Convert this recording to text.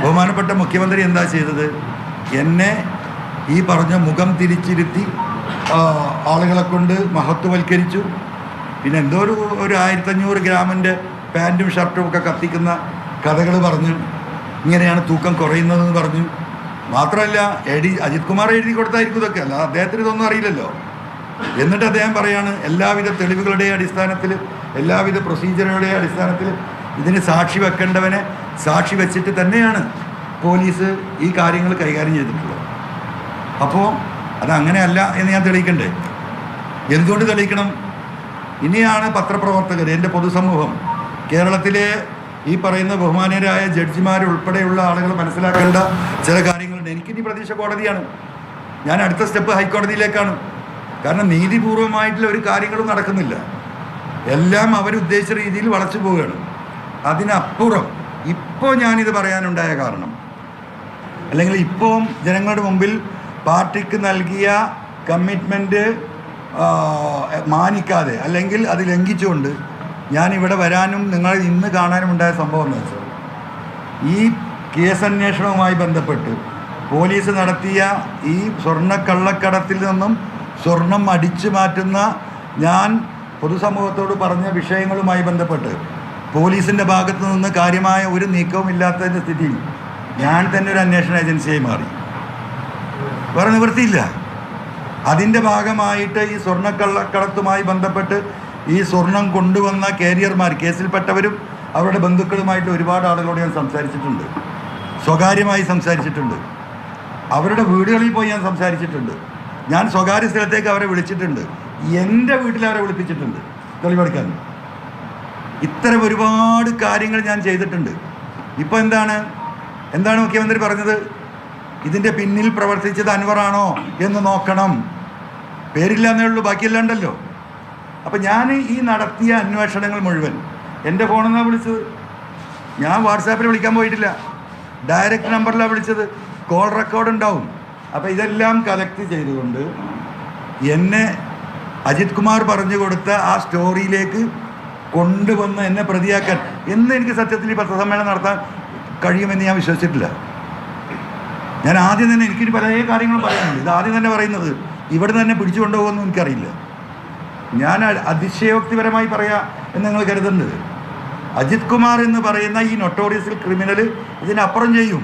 ബഹുമാനപ്പെട്ട മുഖ്യമന്ത്രി എന്താ ചെയ്തത്? എന്നെ ഈ പറഞ്ഞ മുഖം തിരിച്ചിരുത്തി ആളുകളെ കൊണ്ട് മഹത്വവൽക്കരിച്ചു. പിന്നെ എന്തോ ഒരു 1500 ഗ്രാമിൻ്റെ പാൻറ്റും ഷർട്ടും ഒക്കെ കത്തിക്കുന്ന കഥകൾ പറഞ്ഞു. ഇങ്ങനെയാണ് തൂക്കം കുറയുന്നതെന്ന് പറഞ്ഞു. മാത്രമല്ല അജിത് കുമാർ എഴുതി കൊടുത്തായിരിക്കും ഇതൊക്കെ, അല്ല അദ്ദേഹത്തിന് ഇതൊന്നും അറിയില്ലല്ലോ. എന്നിട്ട് അദ്ദേഹം പറയാണ് എല്ലാവിധ തെളിവുകളുടെ അടിസ്ഥാനത്തിൽ, എല്ലാവിധ പ്രൊസീജിയറുകളുടെ അടിസ്ഥാനത്തിൽ ഇതിന് സാക്ഷി വെക്കേണ്ടവനെ സാക്ഷി വെച്ചിട്ട് തന്നെയാണ് പോലീസ് ഈ കാര്യങ്ങൾ കൈകാര്യം ചെയ്തിട്ടുള്ളത്. അപ്പോൾ അതങ്ങനെയല്ല എന്ന് ഞാൻ തെളിയിക്കണ്ടേ? എന്തുകൊണ്ട് തെളിയിക്കണം? ഇനിയാണ് പത്രപ്രവർത്തകർ, എൻ്റെ പൊതുസമൂഹം, കേരളത്തിലെ ഈ പറയുന്ന ബഹുമാനീയരായ ജഡ്ജിമാരുൾപ്പെടെയുള്ള ആളുകൾ മനസ്സിലാക്കേണ്ട ചില കാര്യങ്ങളുണ്ട്. എനിക്കിനി പ്രതീക്ഷ കോടതിയാണ്. ഞാൻ അടുത്ത സ്റ്റെപ്പ് ഹൈക്കോടതിയിലേക്കാണ്. കാരണം നീതിപൂർവമായിട്ടുള്ള ഒരു കാര്യങ്ങളും നടക്കുന്നില്ല. എല്ലാം അവരുദ്ദേശിച്ച രീതിയിൽ വളച്ചു പോവുകയാണ്. അതിനപ്പുറം ഇപ്പോൾ ഞാനിത് പറയാനുണ്ടായ കാരണം, അല്ലെങ്കിൽ ഇപ്പോൾ ജനങ്ങളുടെ മുമ്പിൽ പാർട്ടിക്ക് നൽകിയ കമ്മിറ്റ്മെൻറ്റ് മാനിക്കാതെ അല്ലെങ്കിൽ അത് ലംഘിച്ചുകൊണ്ട് ഞാനിവിടെ വരാനും നിങ്ങൾ ഇന്ന് കാണാനും ഉണ്ടായ സംഭവം എന്ന് വെച്ചാൽ, ഈ കേസന്വേഷണവുമായി ബന്ധപ്പെട്ട് പോലീസ് നടത്തിയ ഈ സ്വർണ്ണക്കള്ളക്കടത്തിൽ നിന്നും സ്വർണം അടിച്ചു മാറ്റുന്ന ഞാൻ പൊതുസമൂഹത്തോട് പറഞ്ഞ വിഷയങ്ങളുമായി ബന്ധപ്പെട്ട് പോലീസിൻ്റെ ഭാഗത്തു നിന്ന് കാര്യമായ ഒരു നീക്കവും ഇല്ലാത്തതിൻ്റെ സ്ഥിതിയിൽ ഞാൻ തന്നെ ഒരു അന്വേഷണ ഏജൻസിയായി മാറി. വേറെ നിവൃത്തിയില്ല. അതിൻ്റെ ഭാഗമായിട്ട് ഈ സ്വർണ്ണക്കള്ളക്കടത്തുമായി ബന്ധപ്പെട്ട് ഈ സ്വർണം കൊണ്ടുവന്ന കാരിയർമാർ, കേസിൽപ്പെട്ടവരും അവരുടെ ബന്ധുക്കളുമായിട്ട് ഒരുപാട് ആളുകളോട് ഞാൻ സംസാരിച്ചിട്ടുണ്ട്, സ്വകാര്യമായി സംസാരിച്ചിട്ടുണ്ട്. അവരുടെ വീടുകളിൽ പോയി ഞാൻ സംസാരിച്ചിട്ടുണ്ട്. ഞാൻ സ്വകാര്യ സ്ഥലത്തേക്ക് അവരെ വിളിച്ചിട്ടുണ്ട്. എൻ്റെ വീട്ടിൽ അവരെ വിളിപ്പിച്ചിട്ടുണ്ട് തെളിവെടുക്കാൻ. ഇത്തരം ഒരുപാട് കാര്യങ്ങൾ ഞാൻ ചെയ്തിട്ടുണ്ട്. ഇപ്പോൾ എന്താണ് മുഖ്യമന്ത്രി പറഞ്ഞത്? ഇതിൻ്റെ പിന്നിൽ പ്രവർത്തിച്ചത് അൻവറാണോ എന്ന് നോക്കണം. പേരില്ല എന്നേ ഉള്ളൂ, ബാക്കിയെല്ലാം ഉണ്ടല്ലോ. അപ്പം ഞാൻ ഈ നടത്തിയ അന്വേഷണങ്ങൾ മുഴുവൻ എൻ്റെ ഫോണിൽ നിന്നാണ് വിളിച്ചത്. ഞാൻ വാട്സാപ്പിൽ വിളിക്കാൻ പോയിട്ടില്ല, ഡയറക്റ്റ് നമ്പറിലാണ് വിളിച്ചത്. കോൾ റെക്കോർഡ് ഉണ്ടാവും. അപ്പോൾ ഇതെല്ലാം കളക്ട് ചെയ്തുകൊണ്ട് എന്നെ അജിത് കുമാർ പറഞ്ഞു കൊടുത്ത ആ സ്റ്റോറിയിലേക്ക് കൊണ്ടുവന്ന് എന്നെ പ്രതിയാക്കാൻ എന്ന് എനിക്ക് സത്യത്തിൽ ഈ പത്രസമ്മേളനം നടത്താൻ കഴിയുമെന്ന് ഞാൻ വിശ്വസിച്ചിട്ടില്ല. ഞാൻ ആദ്യം തന്നെ, എനിക്കൊരു പല കാര്യങ്ങളും പറയാനുണ്ട്. ഇത് ആദ്യം തന്നെ പറയുന്നത് ഇവിടെ തന്നെ പിടിച്ചു കൊണ്ടുപോകുമെന്ന് എനിക്കറിയില്ല. ഞാൻ അതിശയോക്തിപരമായി പറയാം എന്ന് നിങ്ങൾ കരുതുന്നത്, അജിത് കുമാർ എന്ന് പറയുന്ന ഈ നൊട്ടോറിയസ് ക്രിമിനൽ ഇതിനപ്പുറം ചെയ്യും.